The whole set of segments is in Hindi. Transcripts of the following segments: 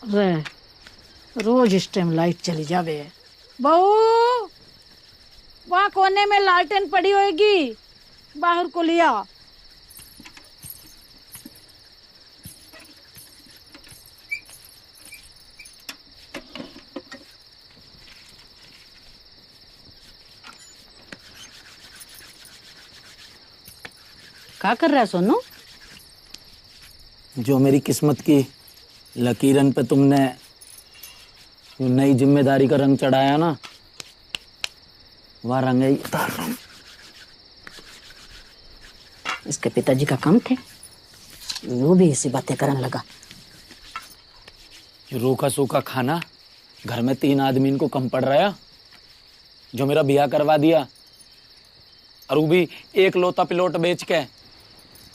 रे रोज इस टाइम लाइट चली जावे है। बहू, वहाँ कोने में लालटेन पड़ी होगी, बाहर को लिया। क्या कर रहा है सोनू? जो मेरी किस्मत की लकीरन पे तुमने जो नई जिम्मेदारी का रंग चढ़ाया ना, वह रंग ही उतार रहा हूं। इसके पिताजी का काम थे, वो भी ऐसी बातें करने लगा। रूखा सूखा खाना घर में 3 आदमी इनको कम पड़ रहा है, जो मेरा ब्याह करवा दिया, और वो भी एक लोता पिलोट बेच के।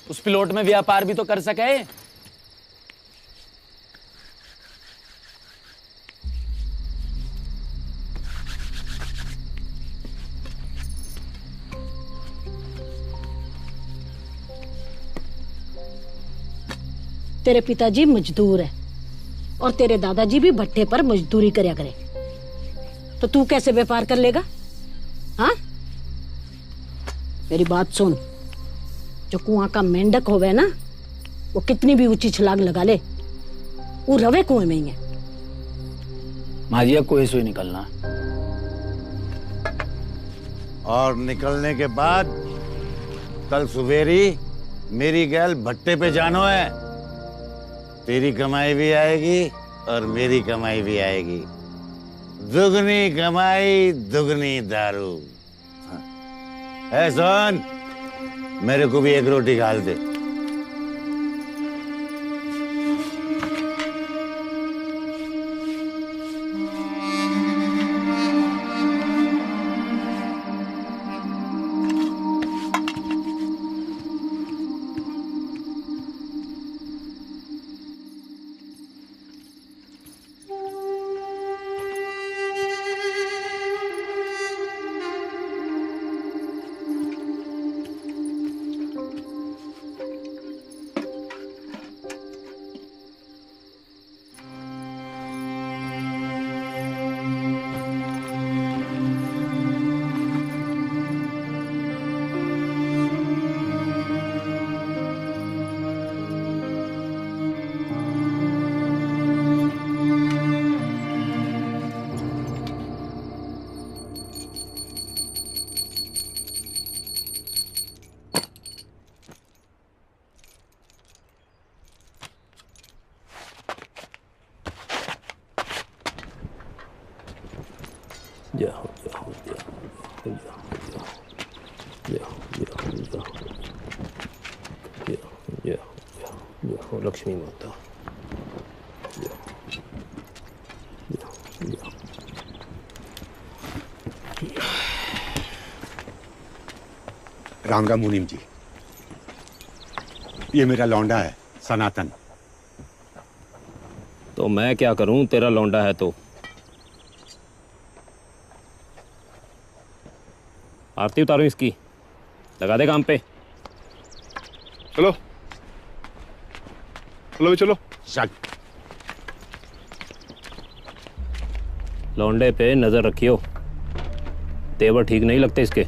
उस पिलोट में व्यापार भी तो कर सके। तेरे पिताजी मजदूर है और तेरे दादाजी भी भट्टे पर मजदूरी करया करे, तो तू कैसे व्यापार कर लेगा? हाँ, मेरी बात सुन। जो कुआं का मेंढक होवे ना, वो कितनी भी ऊंची छलांग लगा ले, वो रवे कुएं में ही है। माजिया कुएं से ही निकलना, और निकलने के बाद कल सुबेरी मेरी गैल भट्टे पे जानो है। तेरी कमाई भी आएगी और मेरी कमाई भी आएगी। दुगनी कमाई दुगनी दारू। है सोन, मेरे को भी एक रोटी घाल दे। जाओ जाओ जाओ जाओ जाओ जाओ जाओ जाओ लक्ष्मी माता जाओ जाओ जाओ। रामगा मुनीम जी, ये मेरा लौंडा है सनातन। तो मैं क्या करूं, तेरा लौंडा है तो। आरती उतारूं इसकी, लगा दे काम पे। चलो चलो भी चलो। चल। लौंडे पे नजर रखियो, तेवर ठीक नहीं लगते इसके।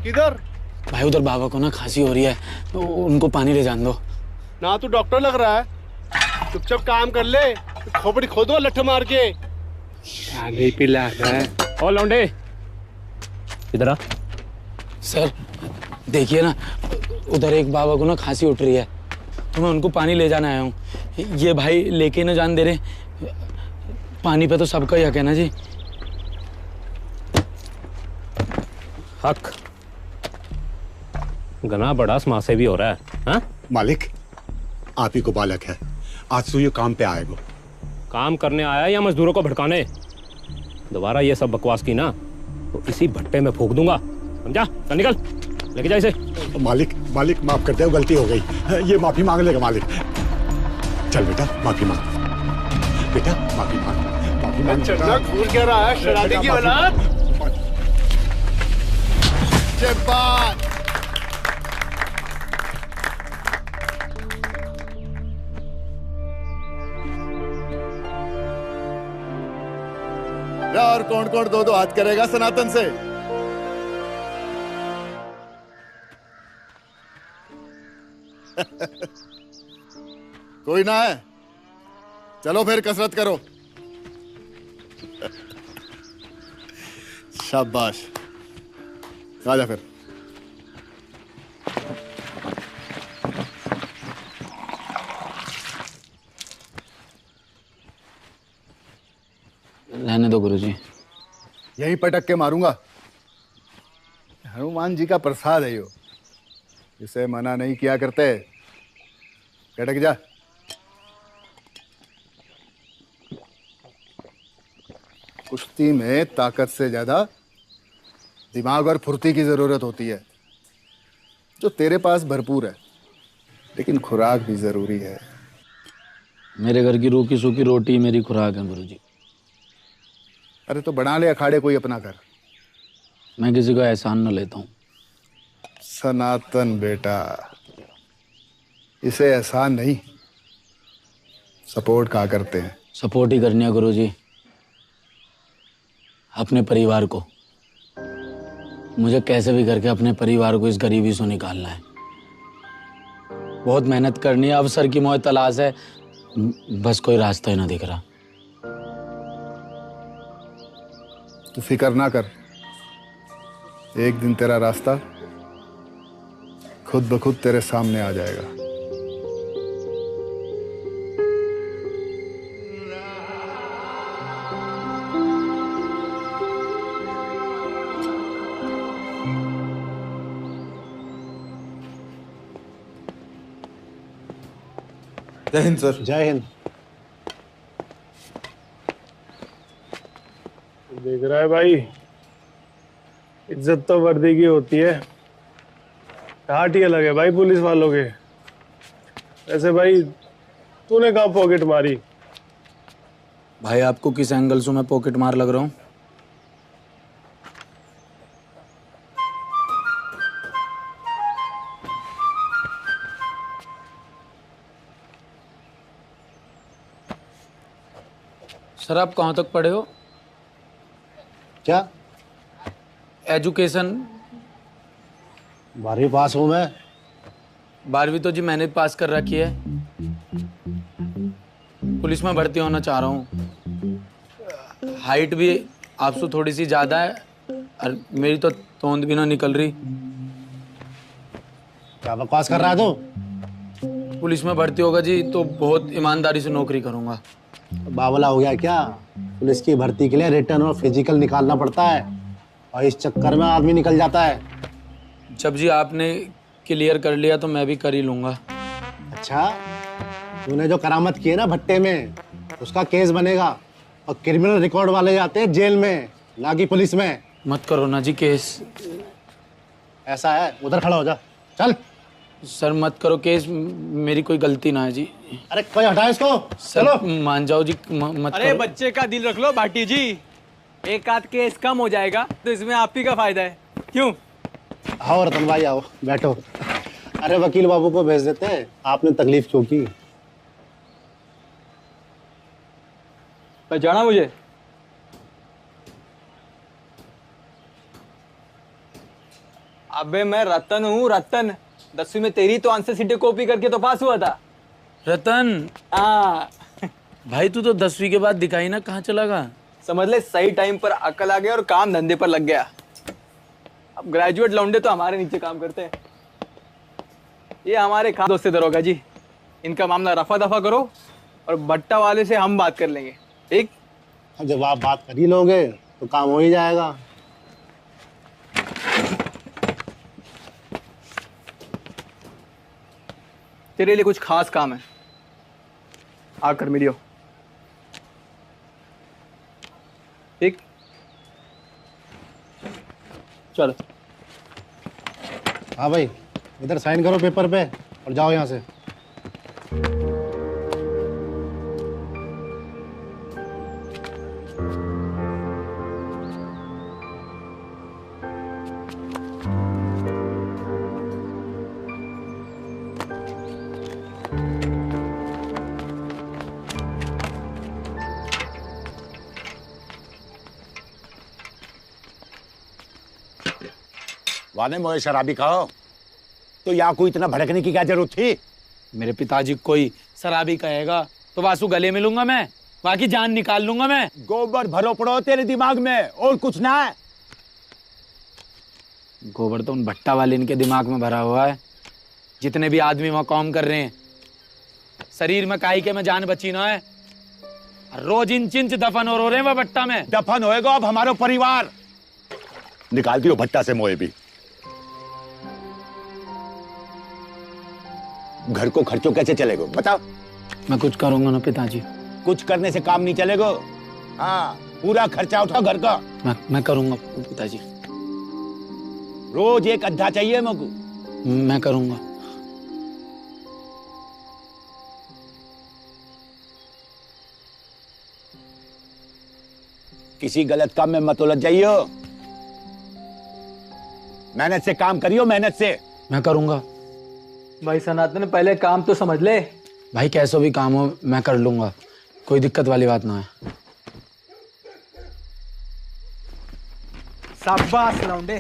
किधर? भाई उधर बाबा को ना खांसी हो रही है, तो उनको पानी ले जान दो। ना तू डॉक्टर लग रहा है, चुपचाप काम कर ले। खोपड़ी खोदो लठ मार के। पानी पिला है। और लौंडे इधर आ। सर देखिए ना, उधर एक बाबा को ना खांसी उठ रही है, तो मैं उनको पानी ले जाने आया हूँ। ये भाई लेके न जान दे रहे। पानी पे तो सबका ही हक है ना जी। हक गना बड़ा स्मार्ट से भी हो रहा है। हाँ मालिक, आप ही को बालक है, आज से ये काम पे आएगा। काम करने आया या मजदूरों को भड़काने? दोबारा ये सब बकवास की ना तो इसी भट्टे में फूंक दूंगा, समझा? चल निकल, लेके जा इसे। मालिक मालिक माफ कर दो, गलती हो गई। ये माफी मांग लेगा मालिक। चल बेटा माफी मांग, बेटा माफी मांग, माफी मांग। चलना घूर क्या रहा है शराबी की औलाद। जब्बार और कौन कौन दो हाथ करेगा सनातन से? कोई ना है? चलो फिर कसरत करो। शाबाश, आजा फिर। रहने दो गुरुजी। यही पटक के मारूंगा। हनुमान जी का प्रसाद है यो, इसे मना नहीं किया करते। कटक जा। कुश्ती में ताकत से ज्यादा दिमाग और फुर्ती की जरूरत होती है, जो तेरे पास भरपूर है, लेकिन खुराक भी जरूरी है। मेरे घर की रूखी सूखी रोटी मेरी खुराक है गुरुजी। अरे तो बना ले अखाड़े कोई अपना घर। मैं किसी का एहसान न लेता हूँ। सनातन बेटा, इसे एहसान नहीं सपोर्ट कहा करते हैं। सपोर्ट ही करनी है गुरुजी, अपने परिवार को। मुझे कैसे भी करके अपने परिवार को इस गरीबी से निकालना है। बहुत मेहनत करनी है, अवसर की मोह तलाश है, बस कोई रास्ता ही ना दिख रहा। तू फिक्र ना कर, एक दिन तेरा रास्ता खुद ब खुद तेरे सामने आ जाएगा। जय हिंद सर। जय हिंद। देख रहा है भाई, इज्जत तो वर्दी की होती है, ठाट ही अलग है भाई पुलिस वालों के। ऐसे भाई तूने कहाँ पॉकेट मारी? भाई आपको किस एंगल से मैं पॉकेट मार लग रहा हूँ? सर आप कहाँ तक पढ़े हो? क्या? एजुकेशन? 12वीं पास हूँ मैं। 12वीं तो जी मैंने पास कर रखी है। पुलिस में भर्ती होना चाह रहा हूँ। हाइट भी आपसे थोड़ी सी ज़्यादा है और मेरी तो तोंद भी ना निकल रही। क्या बकवास कर रहा है तू? पुलिस में भर्ती होगा जी तो बहुत ईमानदारी से नौकरी करूँगा। बावला हो गया क्या? पुलिस की भर्ती के लिए रिटर्न और फिजिकल निकालना पड़ता है और इस चक्कर में आदमी निकल जाता है। जब जी आपने क्लियर कर लिया तो मैं भी कर ही लूँगा। अच्छा, तूने जो करामत की है ना भट्टे में, उसका केस बनेगा और क्रिमिनल रिकॉर्ड वाले जाते हैं जेल में, ना कि पुलिस में। मत करो ना जी केस। ऐसा है, उधर खड़ा हो जा। चल। सर मत करो केस, मेरी कोई गलती ना है जी। अरे कोई हटा इसको। सर चलो मान जाओ जी, मत अरे करो। बच्चे का दिल रख लो भाटी जी, एक आध केस कम हो जाएगा तो इसमें आप ही का फायदा है। क्यों? आओ रतन भाई, आओ बैठो। अरे वकील बाबू को भेज देते हैं, आपने तकलीफ क्यों की? पहचाना मुझे? अबे मैं रतन हूँ, रतन। 10वीं में तेरी तो आंसर शीटें कॉपी करके तो पास हुआ था। रतन। हाँ भाई तू तो 10वीं के बाद दिखाई ना कहाँ चला गया? समझ ले, सही टाइम पर अकल आ गया और काम धंधे पर लग गया। अब ग्रेजुएट लौंडे तो हमारे नीचे काम करते हैं। ये हमारे खास दोस्त दरोगा जी, इनका मामला रफा दफा करो और भट्टा वाले से हम बात कर लेंगे, ठीक? अब जब आप बात कर ही लोगे तो काम हो ही जाएगा। तेरे लिए कुछ खास काम है, आकर मिलियो, ठीक? चलो। हाँ भाई, इधर साइन करो पेपर पे और जाओ यहाँ से। वाने मोए शराबी खाओ, तो यहाँ को इतना भड़कने की क्या जरूरत थी? मेरे पिताजी कोई शराबी कहेगा तो वासु गले मिलूंगा मैं, वहां की जान निकाल लूंगा मैं। गोबर भरो पड़ो तेरे दिमाग में, और कुछ ना है। गोबर तो उन भट्टा वाले इनके दिमाग में भरा हुआ है। जितने भी आदमी वहां काम कर रहे हैं, शरीर में काई के में जान बची ना है। रोज इंच इंच दफन हो रहे हैं वह भट्टा में। दफन होएगा अब हमारो परिवार। निकाल दियो भट्टा से मोए भी। घर को खर्चों कैसे चलेगा बताओ? मैं कुछ करूंगा ना पिताजी। कुछ करने से काम नहीं चलेगा। हाँ, पूरा खर्चा उठाओ घर का। मैं करूंगा पिताजी। रोज एक अद्धा चाहिए मुझको। मैं करूंगा। किसी गलत काम में मत उलझ जाइयो। मेहनत से काम करियो, मेहनत से। मैं करूंगा। भाई सनातन, पहले काम तो समझ ले। भाई कैसा भी काम हो मैं कर लूंगा, कोई दिक्कत वाली बात ना है। शाबाश लौंडे।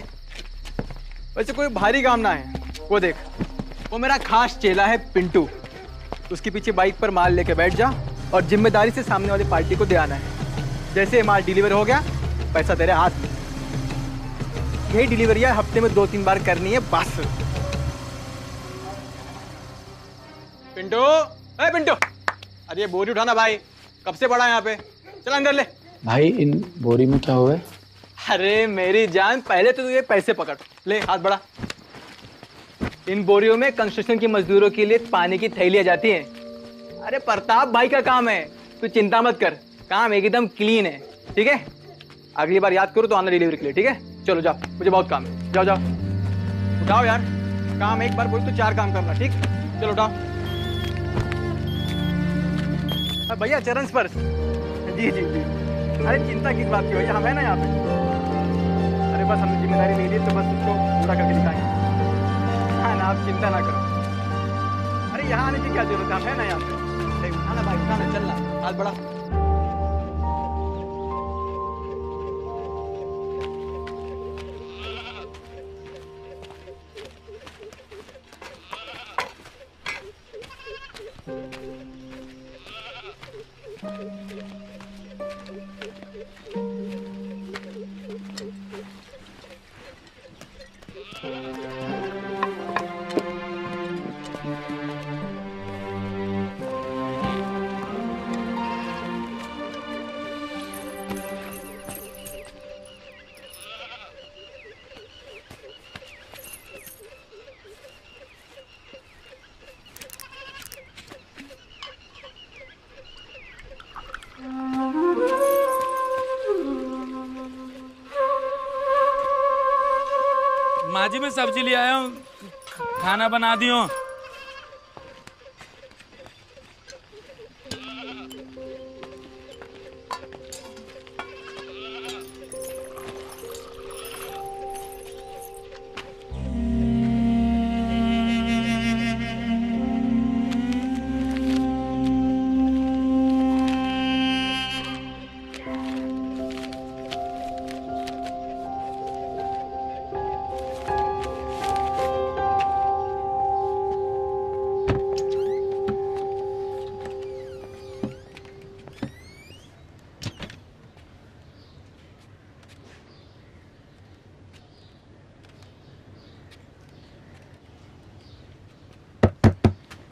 वैसे कोई भारी काम ना है। वो देख, वो मेरा खास चेला है पिंटू। उसके पीछे बाइक पर माल लेके बैठ जा और जिम्मेदारी से सामने वाली पार्टी को दे आना है। जैसे माल डिलीवर हो गया, पैसा तेरे हाथ में। यही डिलीवरियां हफ्ते में 2-3 बार करनी है बस। पिंटू, ए पिंटू, अरे ये बोरी उठाना भाई, कब से पड़ा है यहाँ पे। चल अंदर ले। भाई इन बोरी में क्या हुआ है? अरे मेरी जान, पहले तो ये पैसे पकड़ ले, हाथ बढ़ा। इन बोरियों में कंस्ट्रक्शन की मजदूरों के लिए पानी की थैलियां जाती हैं। अरे प्रताप भाई का काम है, तू चिंता मत कर, काम एकदम क्लीन है, ठीक है? अगली बार याद करो तो आना डिलीवरी के लिए, ठीक है? चलो जाओ, मुझे बहुत काम है। जाओ जाओ, उठाओ यार। काम एक बार बोल तो 4 काम करना, ठीक? चलो उठाओ। भैया चरण स्पर्श। जी जी जी। अरे चिंता किस बात की भैया, हम है ना यहाँ पे। अरे बस हमने जिम्मेदारी ले ली तो बस उसको पूरा करके दिखाएंगे। हाँ ना, आप चिंता ना करो। अरे यहाँ आने की क्या जरूरत है, हम है ना यहाँ पे। उठाना भाई, उठाना, चलना, हाथ बढ़ा। माँ जी मैं सब्जी ले आया हूँ, खाना बना दियो।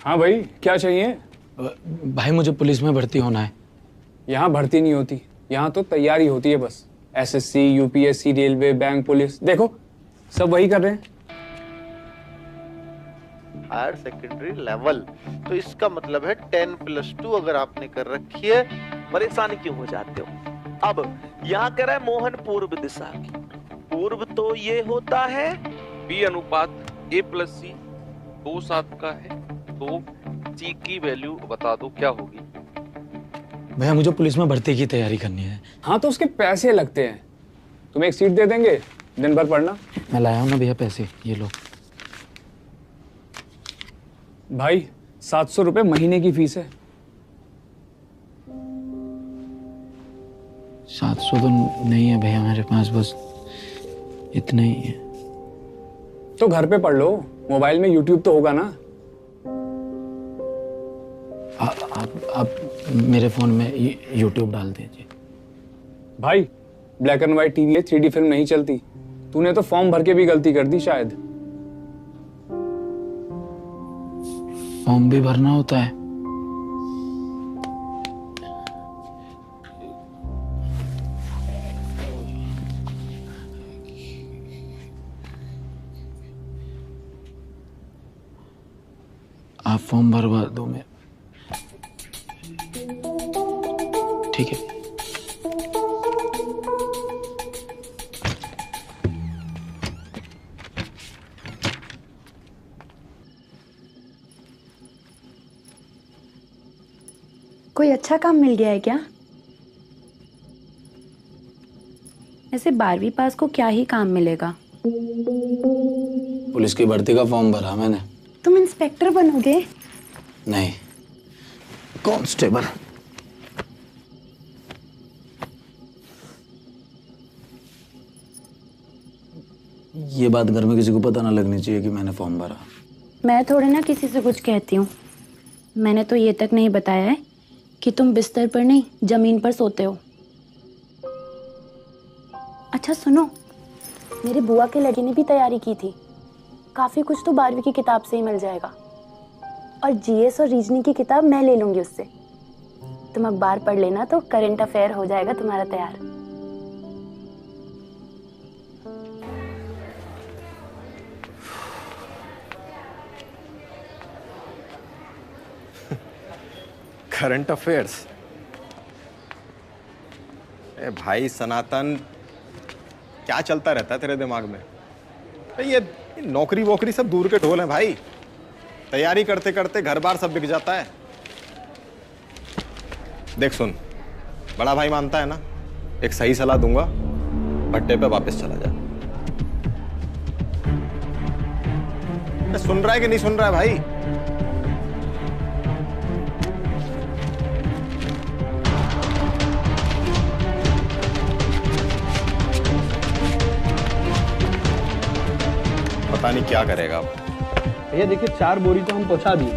हाँ भाई, क्या चाहिए? भाई मुझे पुलिस में भर्ती होना है। यहाँ भर्ती नहीं होती, यहाँ तो तैयारी होती है बस। SSC, UPSC, railway, bank, police, देखो सब वही कर रहे हैं। हायर सेकेंडरी लेवल, तो इसका मतलब है 10+2 अगर आपने कर रखी है। परेशान क्यों हो जाते हो? अब यहाँ कह रहा है मोहन पूर्व दिशा की। पूर्व तो ये होता है B अनुपात A+C 2:7 का है, तो C की वैल्यू बता दो क्या होगी? भैया मुझे पुलिस में भर्ती की तैयारी करनी है। हाँ तो उसके पैसे लगते हैं, तुम्हें एक सीट दे देंगे, दिन भर पढ़ना। मैं लाया हूँ ना भैया पैसे, ये लो। भाई 700 रुपये महीने की फीस है। 700 तो नहीं है भैया मेरे पास, बस इतना ही है। तो घर पे पढ़ लो, मोबाइल में YouTube तो होगा ना। आप मेरे फोन में YouTube डाल दीजिए। भाई ब्लैक एंड व्हाइट टीवी है, 3D फिल्म नहीं चलती। तूने तो फॉर्म भर के भी गलती कर दी शायद। फॉर्म भी भरना होता है? आप फॉर्म भरवा दो मैं, ठीक है? कोई अच्छा काम मिल गया है क्या? ऐसे 12वीं पास को क्या ही काम मिलेगा? पुलिस की भर्ती का फॉर्म भरा मैंने। तुम इंस्पेक्टर बनोगे? नहीं, कांस्टेबल। ये बात घर में किसी को पता ना लगनी चाहिए कि मैंने फॉर्म भरा। मैं थोड़े ना किसी से कुछ कहती हूँ। मैंने तो ये तक नहीं बताया है कि तुम बिस्तर पर नहीं जमीन पर सोते हो। अच्छा सुनो, मेरी बुआ के लड़के ने भी तैयारी की थी। काफी कुछ तो 12वीं की किताब से ही मिल जाएगा, और GS और रीजनिंग की किताब मैं ले लूंगी उससे। तुम अखबार पढ़ लेना तो करंट अफेयर हो जाएगा तुम्हारा तैयार। Current affairs? ए भाई सनातन, क्या चलता रहता है तेरे दिमाग में? ये नौकरी वोकरी सब दूर के ढोल हैं भाई। तैयारी करते करते घर बार सब बिक जाता है। देख सुन, बड़ा भाई मानता है ना, एक सही सलाह दूंगा, भट्टे पे वापस चला जा। सुन रहा है कि नहीं सुन रहा है भाई? पता नहीं क्या करेगा अब। भैया देखिए 4 बोरी तो हम पहुंचा दिए,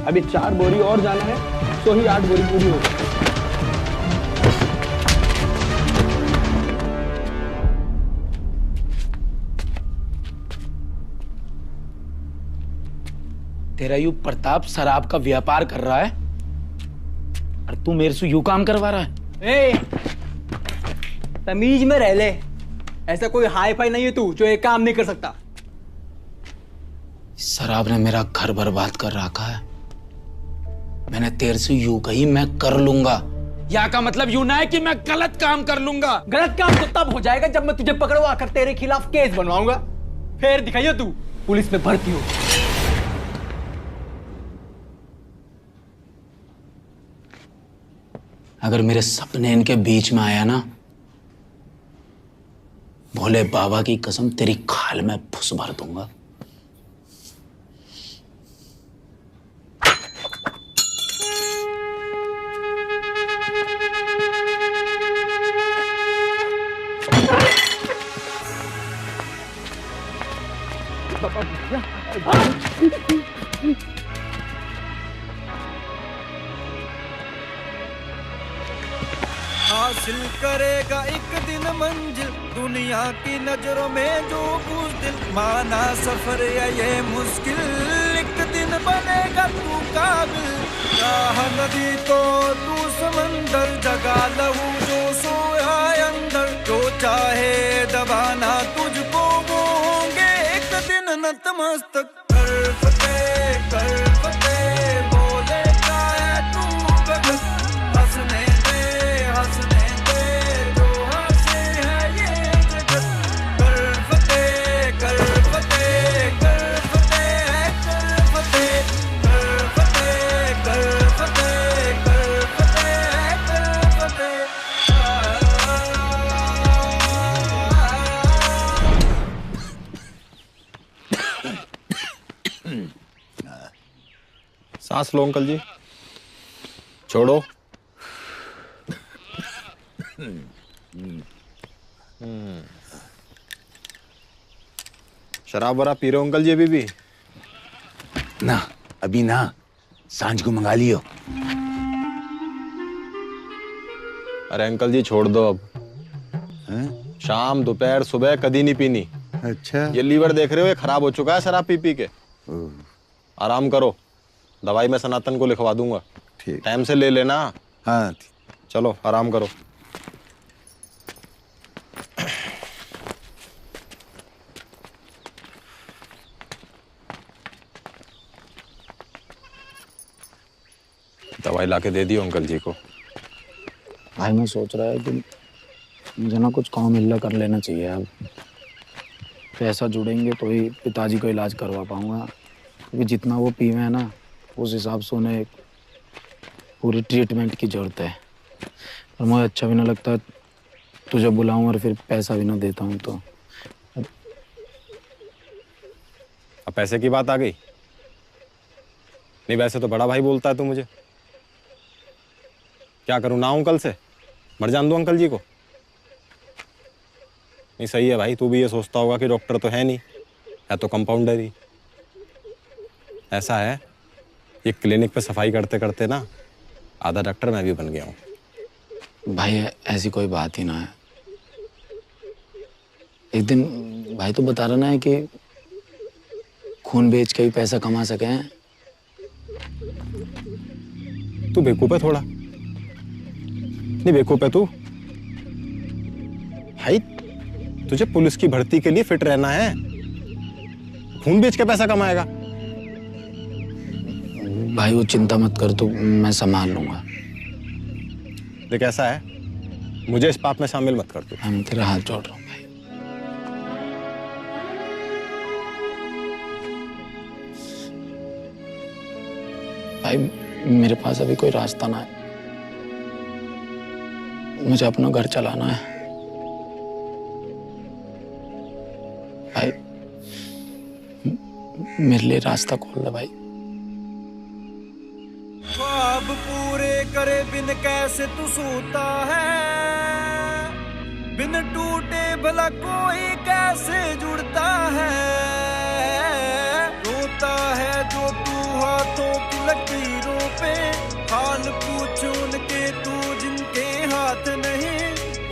अभी 4 बोरी और जाना है, तो ही 8 बोरी पूरी होगी। तेरा यू प्रताप शराब का व्यापार कर रहा है और तू मेरे से यू काम करवा रहा है? ए, तमीज में रह ले, ऐसा कोई हाई फाई नहीं है तू जो एक काम नहीं कर सकता। शराब ने मेरा घर बर्बाद कर रखा है। मैंने तेरे से यूं कही मैं कर लूंगा, या का मतलब यूं ना है कि मैं गलत काम कर लूंगा। गलत काम तो तब हो जाएगा जब मैं तुझे पकड़वा कर तेरे खिलाफ केस बनवाऊंगा, फिर दिखाइए तू पुलिस में भर्ती हो। अगर मेरे सपने इनके बीच में आया ना, भोले बाबा की कसम तेरी खाल में फुस भर दूंगा। हासिल करेगा एक दिन मंजिल, दुनिया की नजरों में जो बुज़दिल। माना सफर या ये मुश्किल, एक दिन बनेगा तू नदी तो तू समंदर, जगा लहू जो सोया अंदर, जो चाहे दबाना तुझको वो होंगे एक दिन नतमस्तक। कर फतेह बोले का है तू भगत, हंसने दे जो हंसे है ये जगत। कर फतेह कर फतेह कर फतेह कर फतेह कर फतेह कर फतेह कर फतेह कर फतेह। सांस लो अंकल जी, छोड़ो। शराब वराब पी रहे हो अंकल जी अभी भी? ना अभी ना, सांझ को मंगा लियो। अरे अंकल जी छोड़ दो अब। शाम दोपहर सुबह कभी नहीं पीनी। अच्छा, ये लीवर देख रहे हो, ये खराब हो चुका है शराब पी पी के। आराम करो, दवाई मैं सनातन को लिखवा दूंगा। ठीक, टाइम से ले लेना। हाँ चलो आराम करो। दवाई लाके दे दियो अंकल जी को। भाई मैं सोच रहा है कि मुझे ना कुछ काम मिल कर लेना चाहिए। अब पैसा जुड़ेंगे तो ही पिताजी को इलाज करवा पाऊंगा, क्योंकि जितना वो पीवे है ना उस हिसाब से उन्हें पूरी ट्रीटमेंट की जरूरत है। और मुझे अच्छा भी ना लगता तुझे बुलाऊं और फिर पैसा भी ना देता हूँ तो। अब पैसे की बात आ गई? नहीं वैसे तो बड़ा भाई बोलता है तू मुझे। क्या करूं, ना हूं कल से मर जान दो अंकल जी को? नहीं सही है भाई, तू भी ये सोचता होगा कि डॉक्टर तो है नहीं, है तो कंपाउंडर ही। ऐसा है, ये क्लिनिक पे सफाई करते करते ना आधा डॉक्टर मैं भी बन गया हूँ। भाई ऐसी कोई बात ही ना है। एक दिन भाई तो बता रहा ना है कि खून बेच के भी पैसा कमा सके हैं। तू बेवकूफ है थोड़ा? नहीं बेवकूफ है तू भाई, तुझे पुलिस की भर्ती के लिए फिट रहना है, खून बेच के पैसा कमाएगा? भाई वो चिंता मत कर, तो मैं संभाल लूंगा। देख ऐसा है, मुझे इस पाप में शामिल मत कर तू। मैं तेरा हाथ जोड़ रहा हूँ भाई। भाई मेरे पास अभी कोई रास्ता ना है, मुझे अपना घर चलाना है भाई। मेरे लिए रास्ता खोल दे भाई। ख्वाब पूरे करे बिन कैसे तू सोता है, बिन टूटे भला कोई कैसे जुड़ता है। रोता है जो तू हाथों की लकीरों पे, हाल पूछ उनके तू जिनके हाथ नहीं,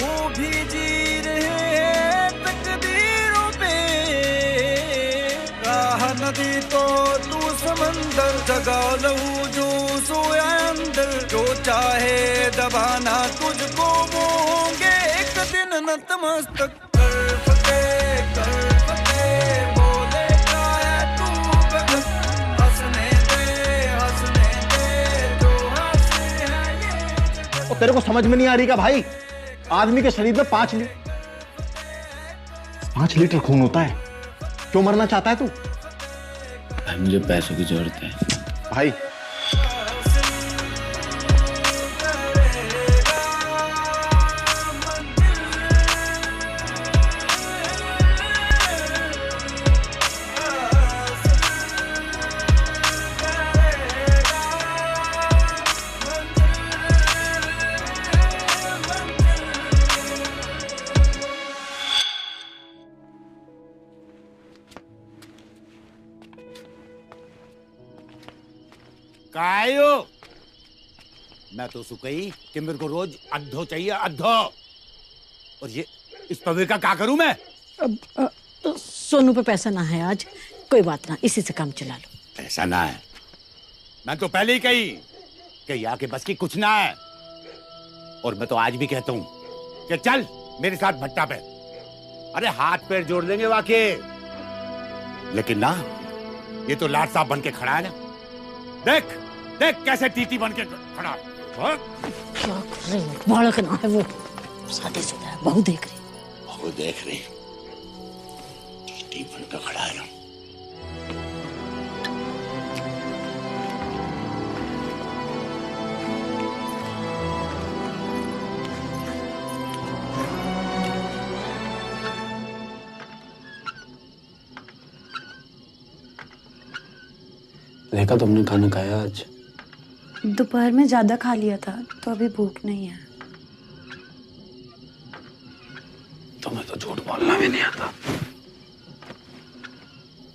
वो भी जी रहे हैं तकदीरों पे। राह नदी तो तू समंदर, जगा लहू जो सोया अंदर, जो चाहे दबाना तुझको वो होंगे एक दिन नतमस्तक। कर फतेह बोले का है तू भगत, हंसने दे जो हंसे है ये जगत। और तेरे को समझ में नहीं आ रही क्या भाई? आदमी के शरीर में 5 लीटर खून होता है, क्यों मरना चाहता है तू? भाई मुझे पैसों की जरूरत है भाई। कायो मैं तो सुकई कि मेरे को रोज अद्धो चाहिए, अद्धो। और ये इस पवे का क्या करूं मैं? सोनू पे पैसा ना है आज, कोई बात ना, इसी से काम चला लो। ऐसा ना है, मैं तो पहले ही कही के यहाँ के बस की कुछ ना है। और मैं तो आज भी कहता हूँ कि चल मेरे साथ भट्टा पे। अरे हाथ पैर जोड़ देंगे वाकई, लेकिन ना ये तो लाट साहब बन के खड़ा है ना। देख देख कैसे टीटी बन के खड़ा है। क्या कर रहे हो? भड़कना है वो, सादे सीधा है। बहू देख रही, बहू देख रही, टीटी बन के खड़ा है ना। देखा तुमने खाना खाया आज? दोपहर में ज्यादा खा लिया था तो अभी भूख नहीं है। तुम्हें तो झूठ बोलना भी नहीं आता।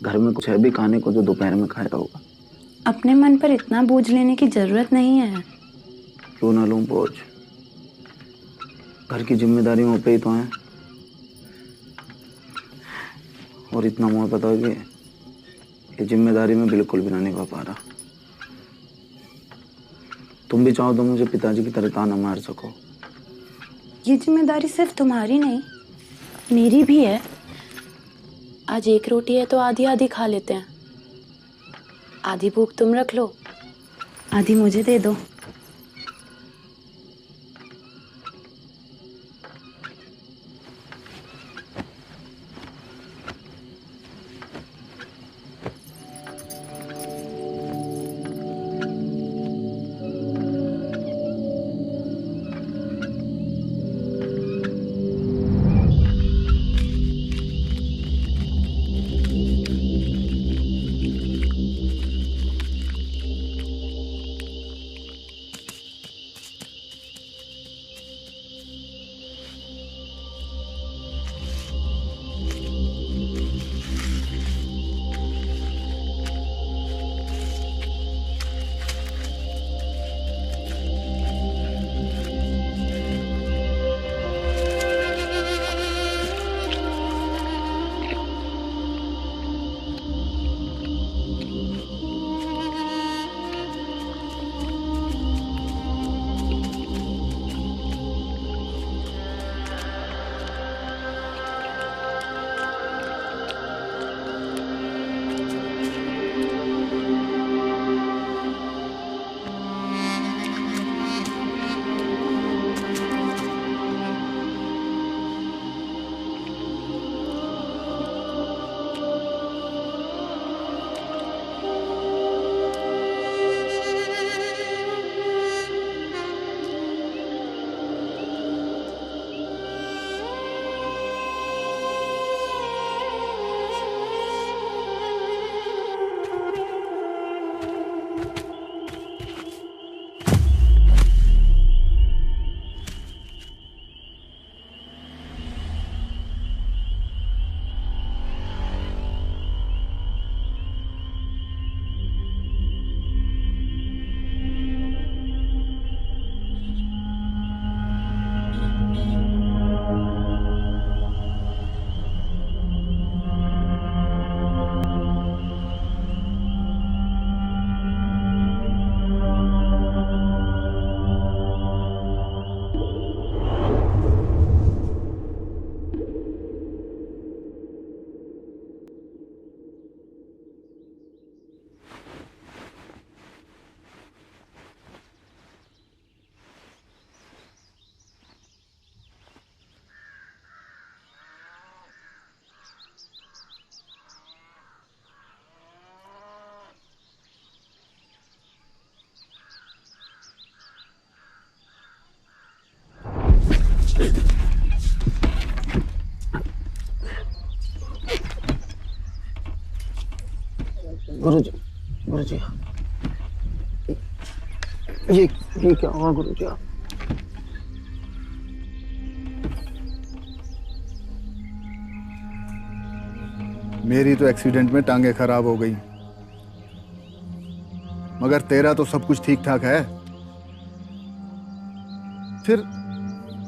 घर में कुछ है भी खाने को जो दोपहर में खाया होगा? अपने मन पर इतना बोझ लेने की जरूरत नहीं है। क्यों ना लूं बोझ? घर की जिम्मेदारी मुझ पे ही तो है। और इतना मुझे पता है कि ये जिम्मेदारी में बिल्कुल भी ना निभा पा रहा। तुम भी चाहो तो मुझे पिताजी की तरह ताना मार सको। ये जिम्मेदारी सिर्फ तुम्हारी नहीं, मेरी भी है। आज एक रोटी है तो आधी आधी खा लेते हैं। आधी भूख तुम रख लो, आधी मुझे दे दो। गुरुजी, गुरुजी, ये क्या हुआ गुरुजी? मेरी तो एक्सीडेंट में टांगे खराब हो गई, मगर तेरा तो सब कुछ ठीक ठाक है। फिर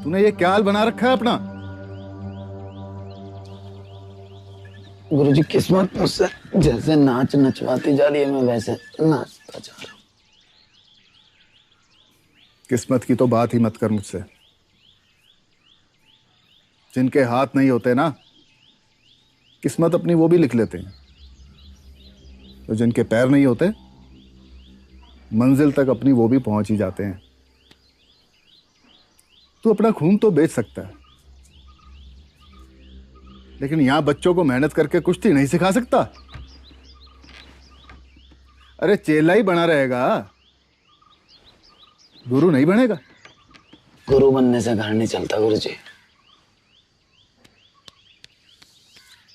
तूने ये क्या हाल बना रखा है अपना? गुरुजी, किस्मत मुझसे जैसे नाच नचवाती जा रही है, मैं वैसे नाचता जा रहा हूँ। किस्मत की तो बात ही मत कर मुझसे। जिनके हाथ नहीं होते ना, किस्मत अपनी वो भी लिख लेते हैं। तो जिनके पैर नहीं होते, मंजिल तक अपनी वो भी पहुंच ही जाते हैं। तू अपना खून तो बेच सकता है, लेकिन यहां बच्चों को मेहनत करके कुश्ती नहीं सिखा सकता। अरे चेला ही बना रहेगा, गुरु नहीं बनेगा। गुरु बनने से घर नहीं चलता गुरुजी।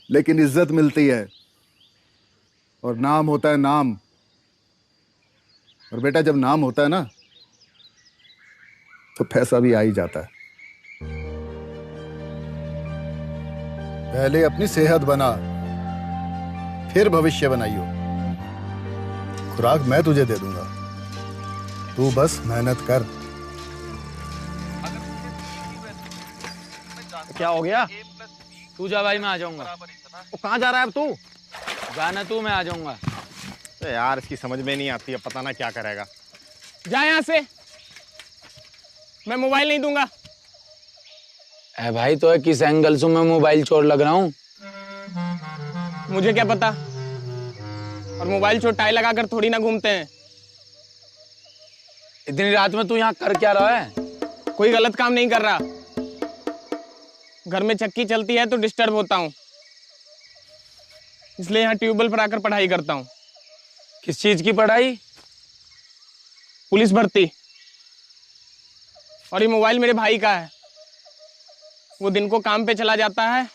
लेकिन इज्जत मिलती है और नाम होता है नाम। और बेटा जब नाम होता है ना, तो पैसा भी आ ही जाता है। पहले अपनी सेहत बना, फिर भविष्य बनाइयो। खुराक मैं तुझे दे दूंगा, तू बस मेहनत कर। क्या हो गया? तू जा भाई, मैं आ जाऊंगा। वो कहाँ जा रहा है अब तू? जाना तू, मैं आ जाऊंगा। तो यार इसकी समझ में नहीं आती है, पता ना क्या करेगा। जा यहाँ से, मैं मोबाइल नहीं दूंगा। ए भाई, तो किस एंगल से मैं मोबाइल चोर लग रहा हूँ? मुझे क्या पता। और मोबाइल चोर टाई लगाकर थोड़ी ना घूमते हैं। इतनी रात में तू यहाँ कर क्या रहा है? कोई गलत काम नहीं कर रहा। घर में चक्की चलती है तो डिस्टर्ब होता हूँ, इसलिए यहाँ ट्यूबवेल पर आकर पढ़ाई करता हूँ। किस चीज की पढ़ाई? पुलिस भर्ती। और ये मोबाइल मेरे भाई का है। वो दिन को काम पे चला जाता है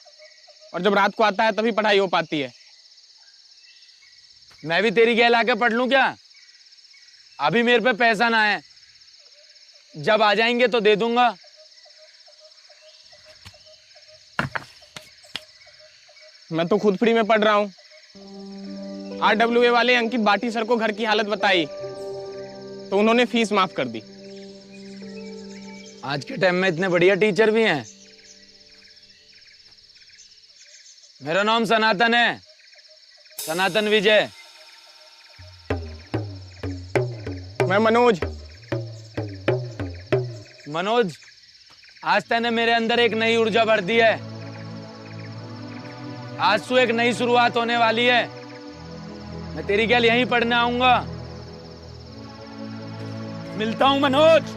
और जब रात को आता है तभी पढ़ाई हो पाती है। मैं भी तेरी गैल आके पढ़ लूं क्या? अभी मेरे पे पैसा ना है, जब आ जाएंगे तो दे दूंगा। मैं तो खुद फ्री में पढ़ रहा हूँ। RWA वाले अंकित बाटी सर को घर की हालत बताई तो उन्होंने फीस माफ कर दी। आज के टाइम में इतने बढ़िया टीचर भी हैं। मेरा नाम सनातन है, सनातन विजय। मैं मनोज। मनोज, आज तूने मेरे अंदर एक नई ऊर्जा भर दी है। आज से एक नई शुरुआत होने वाली है। मैं तेरी गैल यहीं पढ़ने आऊंगा। मिलता हूं मनोज।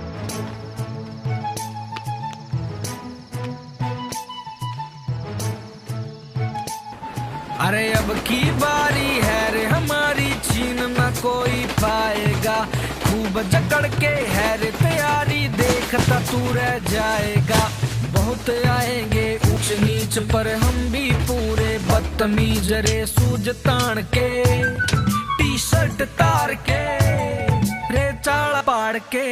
अरे अब की बारी है रे हमारी, छीन न कोई पाएगा। खूब जकड़ के है रे तैयारी, देखता तू रह जाएगा। बहुत आएंगे ऊंच नीच पर हम भी पूरे बदतमीज रे। सूज तान के टी शर्ट तार के रे चाल पाड़ के,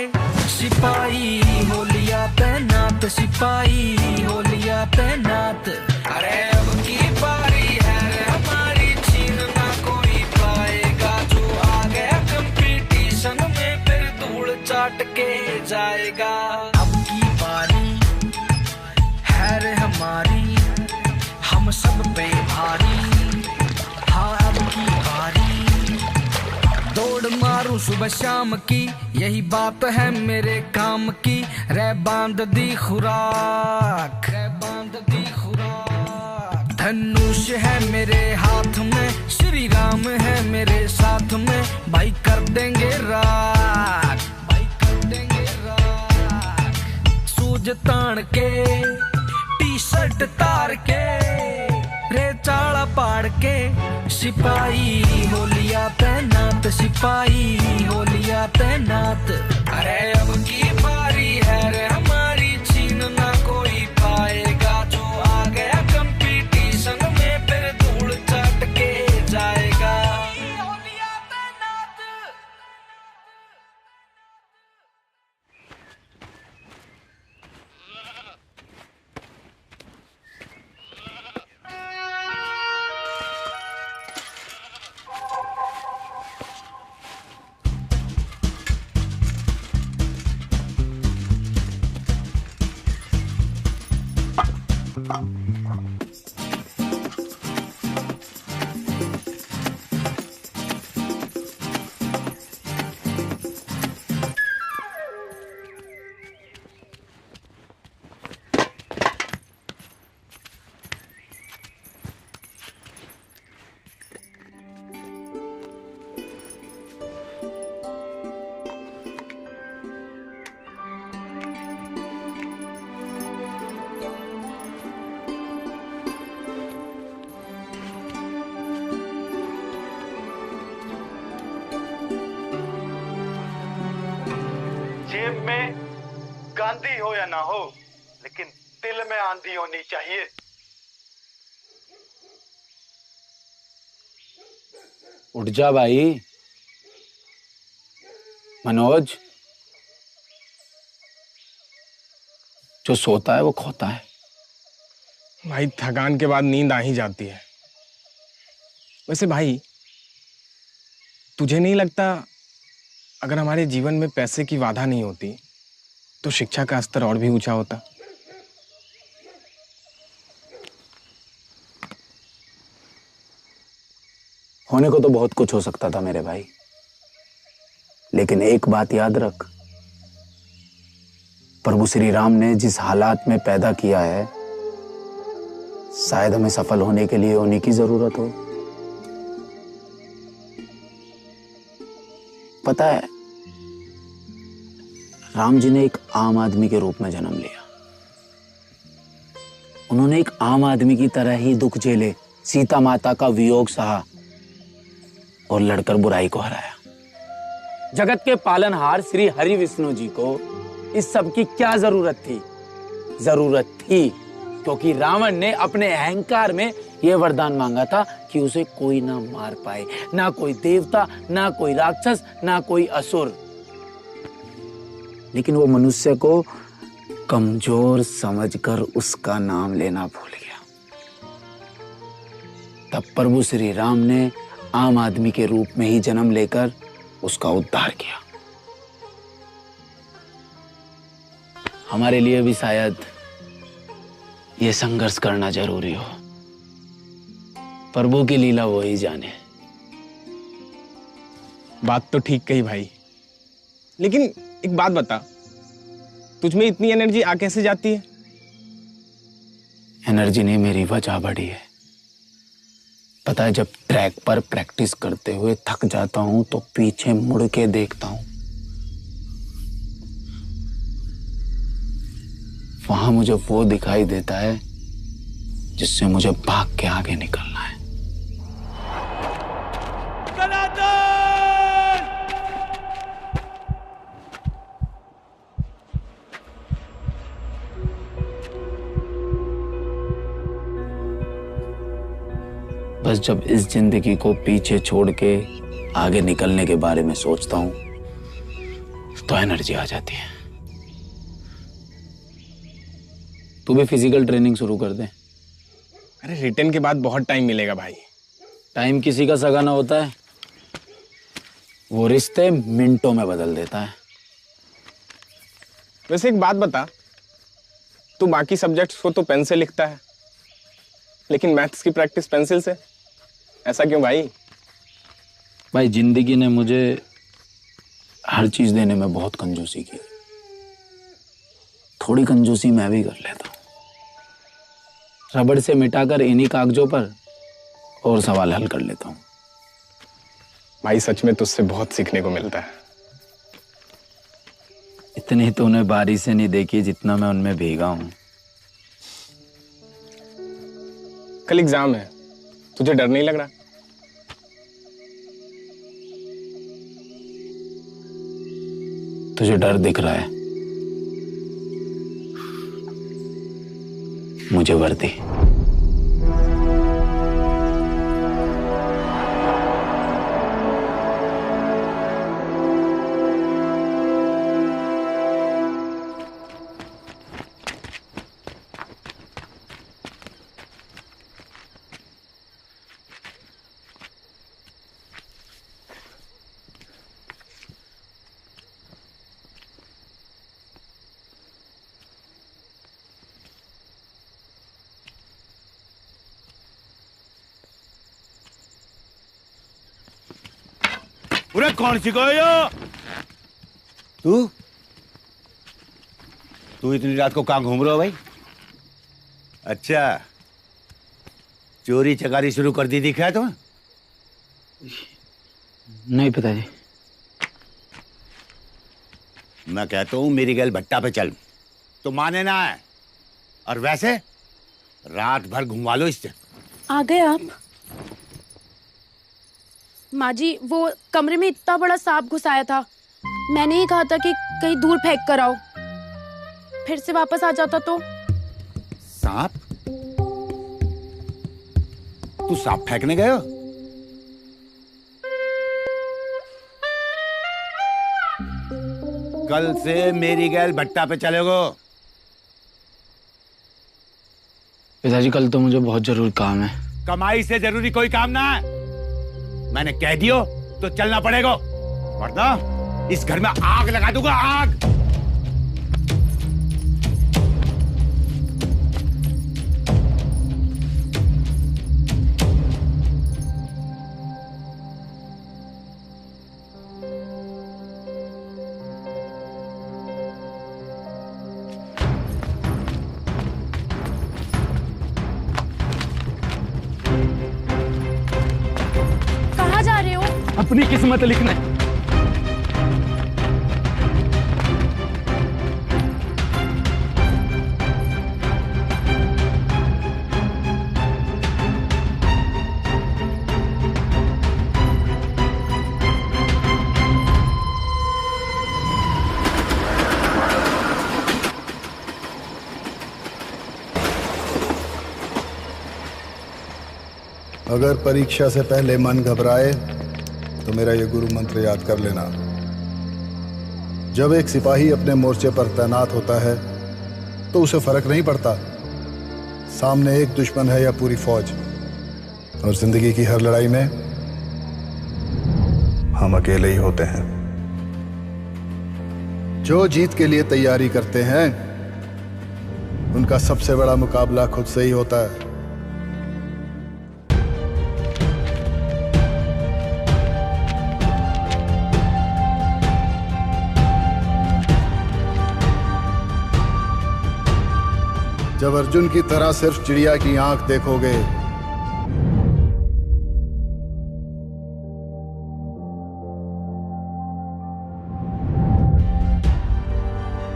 सिपाही हो लिया तैनात, सिपाही हो लिया तैनात। अरे अब की बारी है रे हमारी, छीन ना कोई पाएगा। जो आ गया कंपटीशन में फिर धूल चाट के जाएगा। अब की बारी है रे हमारी, हम सब पे भारी। हाँ अब की बारी, दौड़ मारूं सुबह शाम की, यही बात है मेरे काम की। रे बांध दी खुराक, रे बांध दी खुराक। धनुष है मेरे हाथ में, श्री राम है मेरे साथ में। भाई कर देंगे रात, भाई कर देंगे रात। सूज तान के टी शर्ट तार के रे चाला पाड़ के, सिपाही हो लिया तैनात, सिपाही हो लिया तैनात। अरे अब की बारी है रे हमारी, छीन ना कोई पाएगा। जो आ गया कंपटीशन में फिर धूल चाट के जाएगा। जेब में गांधी हो या ना हो, लेकिन दिल में आंधी होनी चाहिए। उठ जा भाई मनोज, जो सोता है वो खोता है। भाई थकान के बाद नींद आ ही जाती है। वैसे भाई तुझे नहीं लगता अगर हमारे जीवन में पैसे की बाधा नहीं होती तो शिक्षा का स्तर और भी ऊंचा होता? होने को तो बहुत कुछ हो सकता था मेरे भाई, लेकिन एक बात याद रख, प्रभु श्री राम ने जिस हालात में पैदा किया है, शायद हमें सफल होने के लिए उन्हीं की जरूरत हो। पता है, राम जी ने एक आम आदमी के रूप में जन्म लिया। उन्होंने एक आम आदमी की तरह ही दुख झेले, सीता माता का वियोग सहा और लड़कर बुराई को हराया। जगत के पालनहार श्री हरि विष्णु जी को इस सब की क्या जरूरत थी? जरूरत थी क्योंकि रावण ने अपने अहंकार में यह वरदान मांगा था कि उसे कोई ना मार पाए, ना कोई देवता, ना कोई राक्षस, ना कोई असुर। लेकिन वो मनुष्य को कमजोर समझकर उसका नाम लेना भूल गया। तब प्रभु श्री राम ने आम आदमी के रूप में ही जन्म लेकर उसका उद्धार किया। हमारे लिए भी शायद ये संघर्ष करना जरूरी हो। प्रभु की लीला वो ही जाने। बात तो ठीक कही भाई, लेकिन एक बात बता, तुझ में इतनी एनर्जी आ कैसे जाती है? एनर्जी नहीं, मेरी वजह बढ़ी है। पता है, जब ट्रैक पर प्रैक्टिस करते हुए थक जाता हूं तो पीछे मुड़ के देखता हूं। वहां मुझे वो दिखाई देता है जिससे मुझे भाग के आगे निकलना है। बस जब इस जिंदगी को पीछे छोड़ के आगे निकलने के बारे में सोचता हूं तो एनर्जी आ जाती है। तू भी फिजिकल ट्रेनिंग शुरू कर दे। अरे रिटर्न के बाद बहुत टाइम मिलेगा भाई। टाइम किसी का सगा ना होता है, वो रिश्ते मिनटों में बदल देता है। वैसे एक बात बता, तू बाकी सब्जेक्ट्स को तो पेन से लिखता है, लेकिन मैथ्स की प्रैक्टिस पेंसिल से, ऐसा क्यों भाई? भाई जिंदगी ने मुझे हर चीज देने में बहुत कंजूसी की। थोड़ी कंजूसी मैं भी कर लेता हूं। रबड़ से मिटाकर इन्हीं कागजों पर और सवाल हल कर लेता हूं। भाई सच में तुझसे बहुत सीखने को मिलता है। इतनी तो उन्हें बारी से नहीं देखी जितना मैं उनमें भीगा हूं। कल एग्जाम है, तुझे डर नहीं लग रहा? तुझे डर दिख रहा है, मुझे वर्दी। पूरा कौन सिखाया? तू इतनी रात को कहां घूम रहा हो भाई? अच्छा, चोरी चकारी शुरू कर दी दिखा है तुम्हें? नहीं पिताजी। मैं कहता हूं मेरी गैल भट्टा पे चल, तो माने ना है। और वैसे रात भर घुमा लो इससे। आ गए आप? माँ जी, वो कमरे में इतना बड़ा सांप घुसाया था, मैंने ही कहा था कि कहीं दूर फेंक कर आओ, फिर से वापस आ जाता तो। सांप? तू सांप फेंकने गए हो? कल से मेरी गैल भट्टा पे चलेगो। पिताजी कल तो मुझे बहुत जरूरी काम है। कमाई से जरूरी कोई काम ना है। मैंने कह दियो तो चलना पड़ेगा, वरना इस घर में आग लगा दूंगा, आग। कहाँ जा रहे हो? अपनी किस्मत लिखने। अगर परीक्षा से पहले मन घबराए तो मेरा ये गुरु मंत्र याद कर लेना। जब एक सिपाही अपने मोर्चे पर तैनात होता है तो उसे फर्क नहीं पड़ता सामने एक दुश्मन है या पूरी फौज, और जिंदगी की हर लड़ाई में हम अकेले ही होते हैं। जो जीत के लिए तैयारी करते हैं उनका सबसे बड़ा मुकाबला खुद से ही होता है। जब अर्जुन की तरह सिर्फ चिड़िया की आंख देखोगे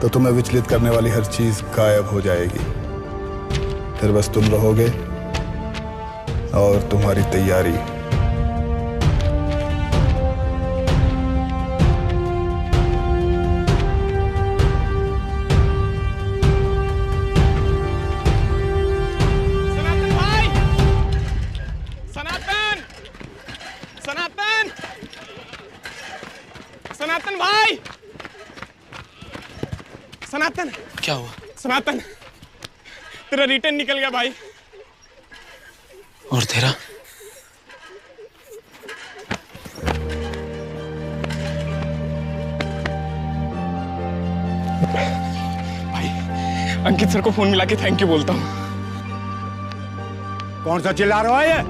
तो तुम्हें विचलित करने वाली हर चीज गायब हो जाएगी। फिर बस तुम रहोगे और तुम्हारी तैयारी। सनातन भाई! सनातन! क्या हुआ? सनातन, तेरा रिटर्न निकल गया भाई। और तेरा? भाई, अंकित सर को फोन मिला के थैंक यू बोलता हूँ। कौन सा चिल्ला रहा है ये?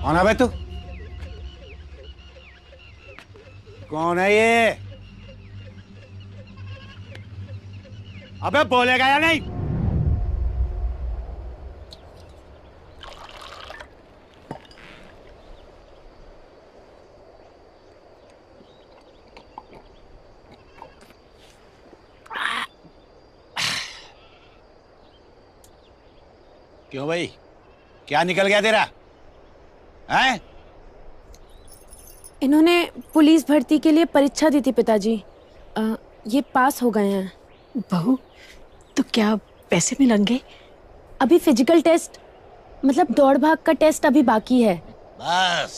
कौन है बे तू? कौन है ये? अबे बोलेगा या नहीं? क्यों भाई, क्या निकल गया तेरा? हैं? इन्होंने पुलिस भर्ती के लिए परीक्षा दी थी पिताजी। ये पास हो गए हैं। बहू, तो क्या पैसे मिलेंगे? अभी फिजिकल टेस्ट, मतलब दौड़ भाग का टेस्ट अभी बाकी है। बस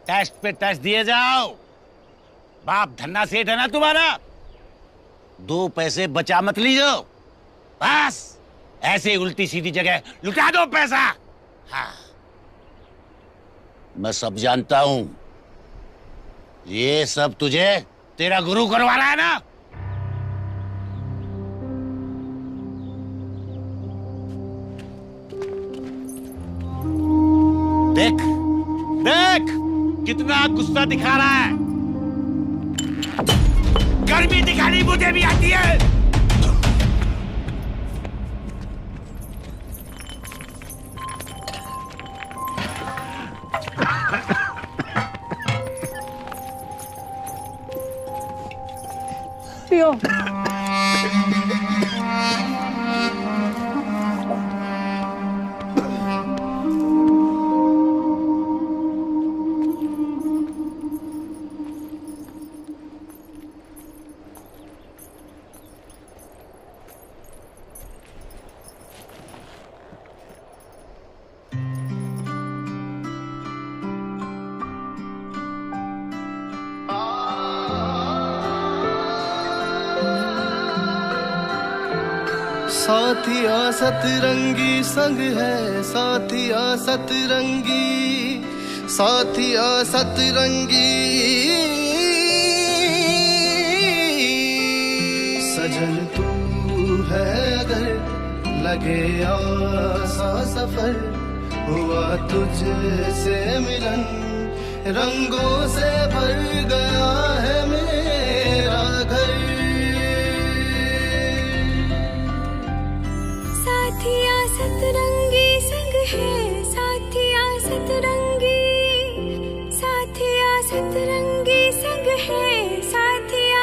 टेस्ट पे टेस्ट दिए जाओ। बाप धन्ना सेठ है ना तुम्हारा, 2 पैसे बचा मत लीजिए। बस ऐसे उल्टी सीधी जगह लुटा दो पैसा। हाँ, मैं सब जानता हूं। ये सब तुझे तेरा गुरु करवा रहा है ना? देख देख कितना गुस्सा दिखा रहा है। गर्मी दिखानी मुझे भी आती है। पियो। साथिया सतरंगी संग है, साथिया सतरंगी, साथिया सतरंगी। सजन तू है अगर लगे आसा सफर, हुआ तुझसे मिलन रंगों से भर गया है मेरा घर। साथिया सतरंगी संग है, साथिया सतरंगी, साथिया सतरंगी संग है, साथिया।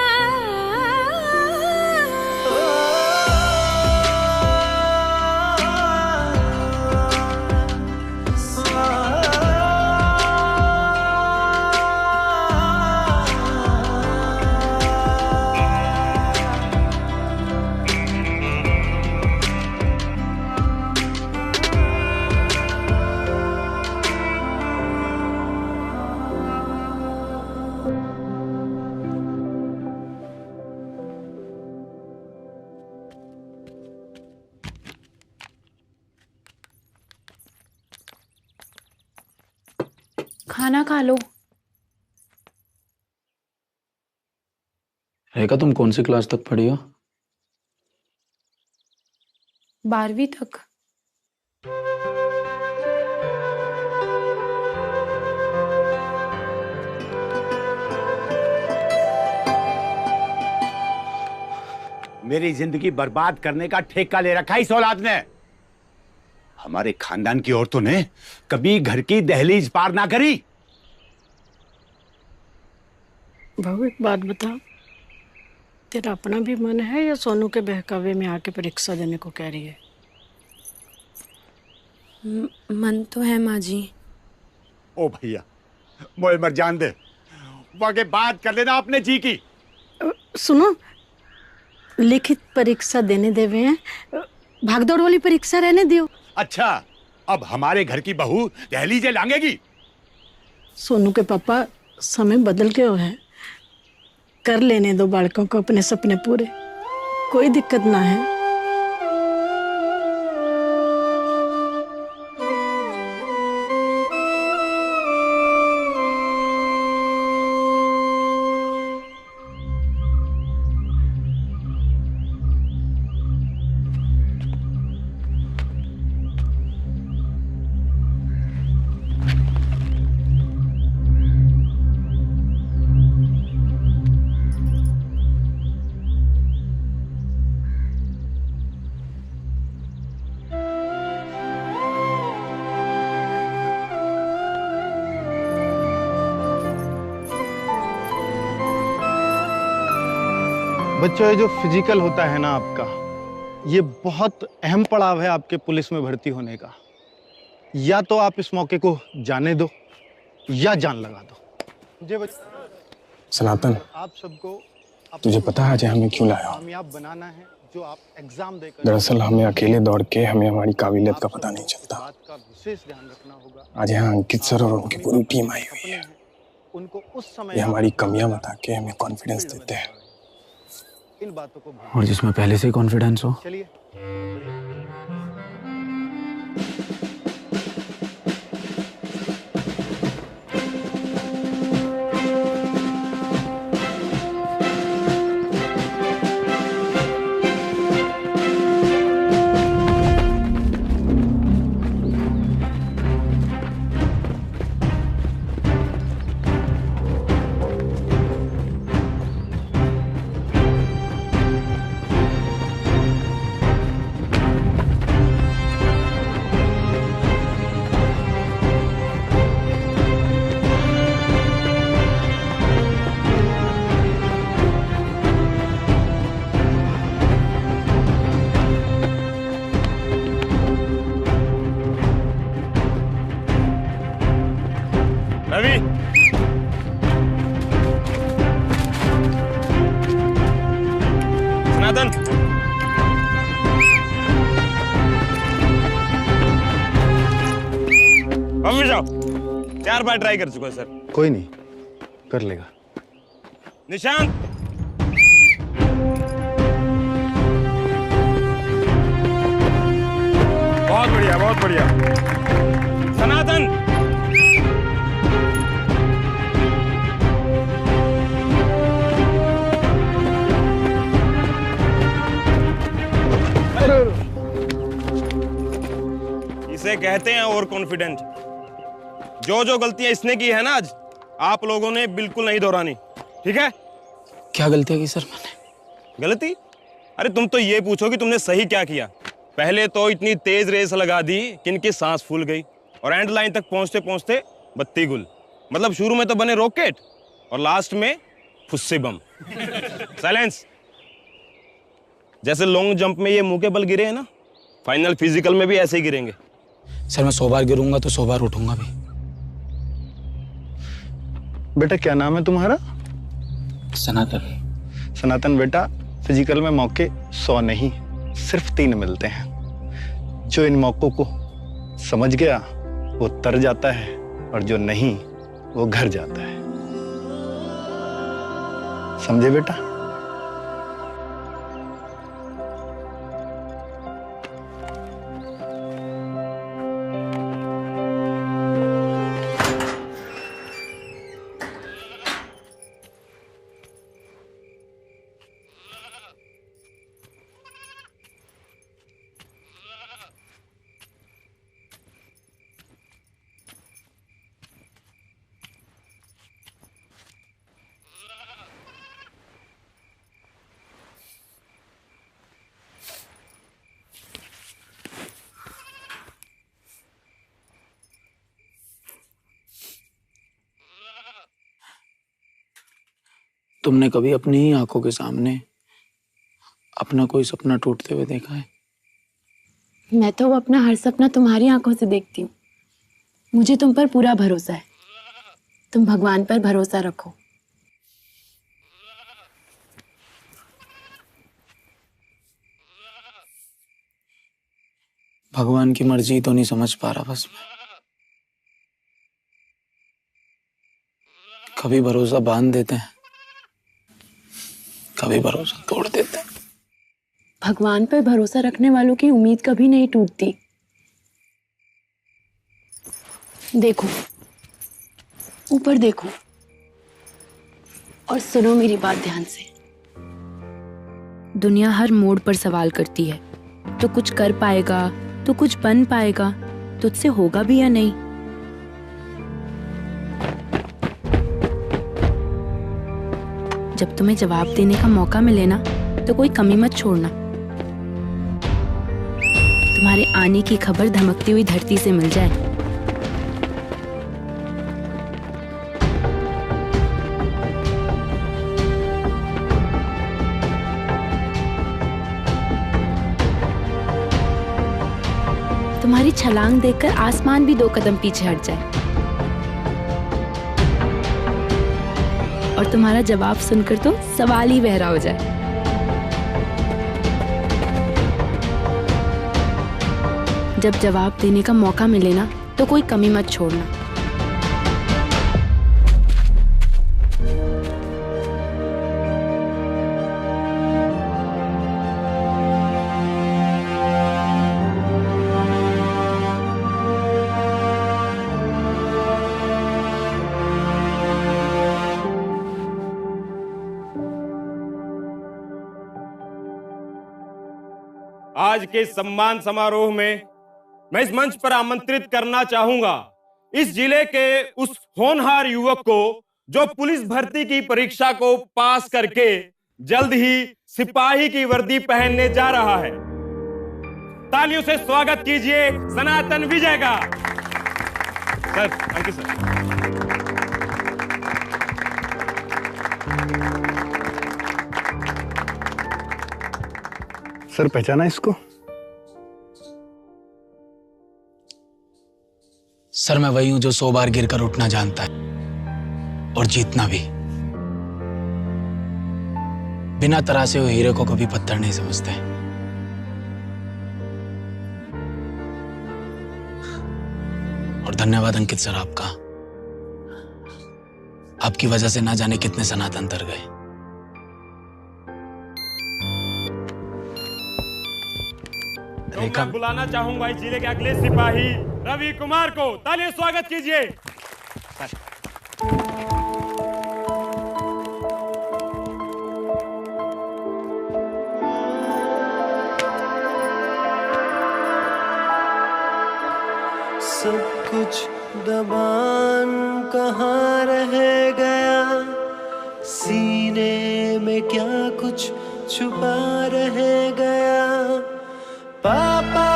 खाना खा लो। रेखा, तुम कौन सी क्लास तक पढ़ी हो? 12वीं तक। मेरी जिंदगी बर्बाद करने का ठेका ले रखा इस औलाद ने। हमारे खानदान की औरतों ने कभी घर की दहलीज पार ना करी। बहू एक बात बता, तेरा अपना भी मन है या सोनू के बहकावे में आके परीक्षा देने को कह रही है? मन तो है माँ जी। ओ भैया, मोए मर जान दे, वाके बात कर लेना अपने जी की। सुनो, लिखित परीक्षा देने देवे हैं, भागदौड़ वाली परीक्षा रहने दियो। अच्छा, अब हमारे घर की बहू दहलीजे लांगेगी? सोनू के पापा समय बदल गए है, कर लेने दो बालकों को अपने सपने पूरे, कोई दिक्कत ना है। बच्चों, ये जो फिजिकल होता है ना आपका, ये बहुत अहम पड़ाव है आपके पुलिस में भर्ती होने का। या तो आप इस मौके को जाने दो या जान लगा दो। सनातन, आप सबको तुझे पता है आज हमें क्यों लाया? कामयाब बनाना है, जो आप एग्जाम देकर। दरअसल हमें अकेले दौड़ के हमें हमारी काबिलियत का पता नहीं चलता। बात का विशेष ध्यान रखना होगा। आज यहाँ अंकित सर और उनकी पूरी टीम आई हुई है। उनको उस समय ये हमारी कमियां बता के हमें कॉन्फिडेंस देते हैं। इन बातों को और जिसमें पहले से ही कॉन्फिडेंस हो। चलिए। रवि, सनातन, वापस जाओ। 4 बार ट्राई कर चुका है सर। कोई नहीं, कर लेगा। निशांत, बहुत बढ़िया, बहुत बढ़िया। सनातन, इसे कहते हैं ओवर कॉन्फिडेंट। जो जो गलतियां इसने की है ना आज, आप लोगों ने बिल्कुल नहीं दोहरानी, ठीक है? क्या गलतियां की सर मैंने? गलती? अरे तुम तो ये पूछो कि तुमने सही क्या किया। पहले तो इतनी तेज रेस लगा दी कि इनकी सांस फूल गई और एंड लाइन तक पहुंचते पहुंचते बत्ती गुल। मतलब शुरू में तो बने रॉकेट और लास्ट में फुस्से बम। साइलेंस। जैसे लॉन्ग जंप में ये मुंह के बल गिरे हैं ना, फाइनल फिजिकल में भी ऐसे ही गिरेंगे। सर मैं 100 बार गिरूंगा तो 100 बार उठूंगा भी। बेटा क्या नाम है तुम्हारा? सनातन। सनातन बेटा, फिजिकल में मौके 100 नहीं, सिर्फ 3 मिलते हैं। जो इन मौकों को समझ गया वो तर जाता है और जो नहीं वो घर जाता है। समझे बेटा? तुमने कभी अपनी ही आंखों के सामने अपना कोई सपना टूटते हुए देखा है? मैं तो अपना हर सपना तुम्हारी आंखों से देखती हूँ। मुझे तुम पर पूरा भरोसा है। तुम भगवान पर भरोसा रखो। भगवान की मर्जी तो नहीं समझ पा रहा बस मैं। कभी भरोसा बांध देते हैं, कभी भरोसा तोड़ देते हैं। भगवान पर भरोसा रखने वालों की उम्मीद कभी नहीं टूटती। देखो, ऊपर देखो और सुनो मेरी बात ध्यान से। दुनिया हर मोड़ पर सवाल करती है, तो कुछ कर पाएगा, तो कुछ बन पाएगा, तुझसे होगा भी या नहीं। जब तुम्हें जवाब देने का मौका मिले ना, तो कोई कमी मत छोड़ना। तुम्हारे आने की खबर धमकती हुई धरती से मिल जाए, तुम्हारी छलांग देखकर आसमान भी 2 कदम पीछे हट जाए और तुम्हारा जवाब सुनकर तो सवाल ही बहरा हो जाए। जब जवाब देने का मौका मिले ना, तो कोई कमी मत छोड़ना। आज के सम्मान समारोह में मैं इस मंच पर आमंत्रित करना चाहूंगा इस जिले के उस होनहार युवक को जो पुलिस भर्ती की परीक्षा को पास करके जल्द ही सिपाही की वर्दी पहनने जा रहा है। तालियों से स्वागत कीजिए सनातन विजय का। Sir, thank you sir. Sir पहचाना इसको? सर मैं वही हूं जो 100 बार गिरकर उठना जानता है और जीतना भी। बिना तरासे हुए हीरे को कभी पत्थर नहीं समझते। और धन्यवाद अंकित सर आपका। आपकी वजह से ना जाने कितने सनातन तर गए। देखा मैं बुलाना चाहूंगा इस जिले के अगले सिपाही रवि कुमार को। तालियों स्वागत कीजिए। सब कुछ दबान कहाँ रह गया, सीने में क्या कुछ छुपा रह गया। पापा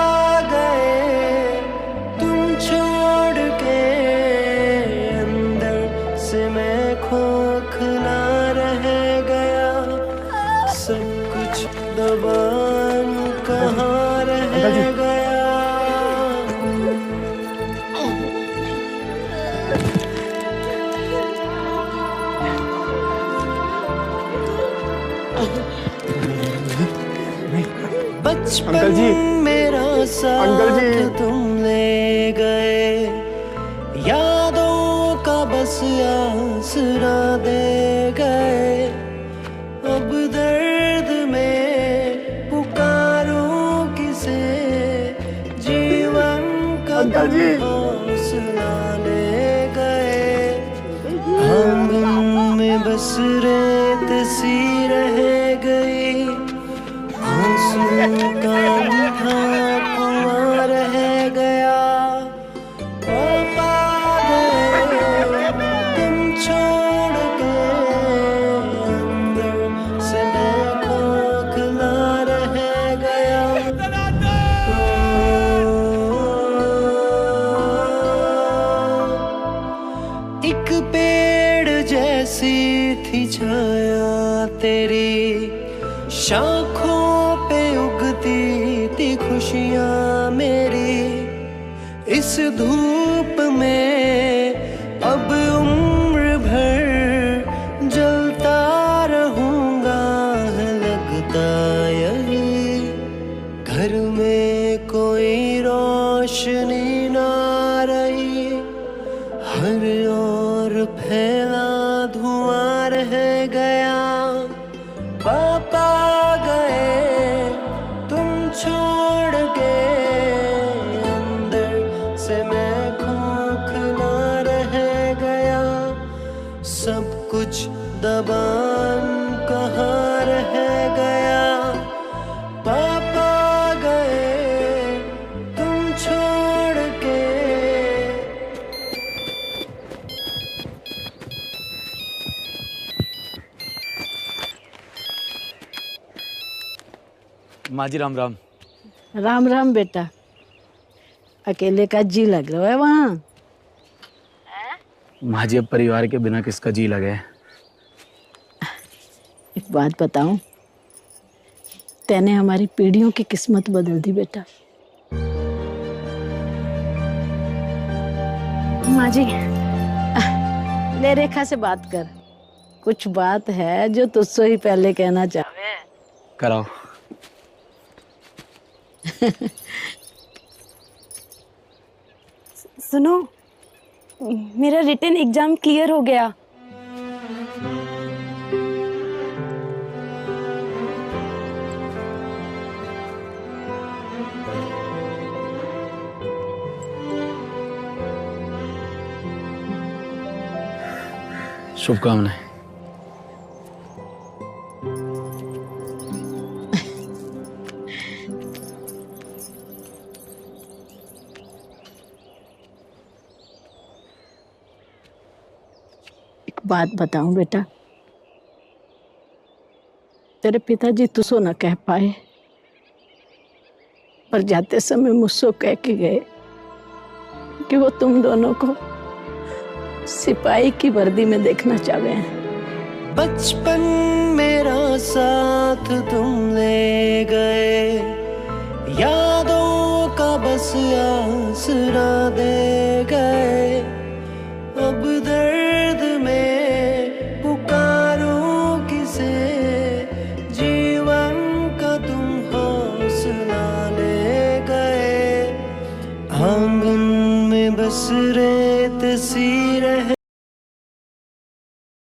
गए तुम छोड़ के, अंदर से मैं खोखला रह गया। सब कुछ दबान कहाँ रह गया। बचपन मेरा साथ तुम ले गए, यादों का बस आसरा दे गए। अब दर्द में पुकारूं किसे, जीवन का हौसला ले गए। आंगन में बस रेत सी रह गई, का कुआं रह गया। पापा गए तुम छोड़ के, अंदर से मैं खोखला रह गया। एक पेड़ जैसी थी छाया तेरी, शाखों उगती थी खुशियां मेरी। इस धूप में अब उम्र भर जलता रहूंगा, लगता यही घर में कोई रोशनी ना रही। हर ओर फैला धुआं रह गया। पापा छोड़ के, अंदर से मैं खोखला रह गया। सब कुछ दबान कहाँ रह गया। पापा गए तुम छोड़ के। माँ जी राम राम। राम राम बेटा, अकेले का जी लग रहा है वहाँ। माँ जी अब परिवार के बिना किसका जी लगे। एक बात बताऊं, तैने हमारी पीढ़ियों की किस्मत बदल दी बेटा। माँ जी ले रेखा से बात कर, कुछ बात है जो तुझसे ही पहले कहना चाहे। कराओ। सुनो, मेरा रिटन एग्जाम क्लियर हो गया। शुभकामनाएं। बात बताऊं बेटा, तेरे पिताजी तुझसे न कह पाए, पर जाते समय मुझसे कह के गए कि वो तुम दोनों को सिपाही की वर्दी में देखना चाहते हैं। बचपन मेरा साथ तुम ले गए, यादों का बस आसरा दे गए। अब दर्द में पुकारूं किसे, जीवन का तुम हौसला ले गए। आंगन में बस रेत सी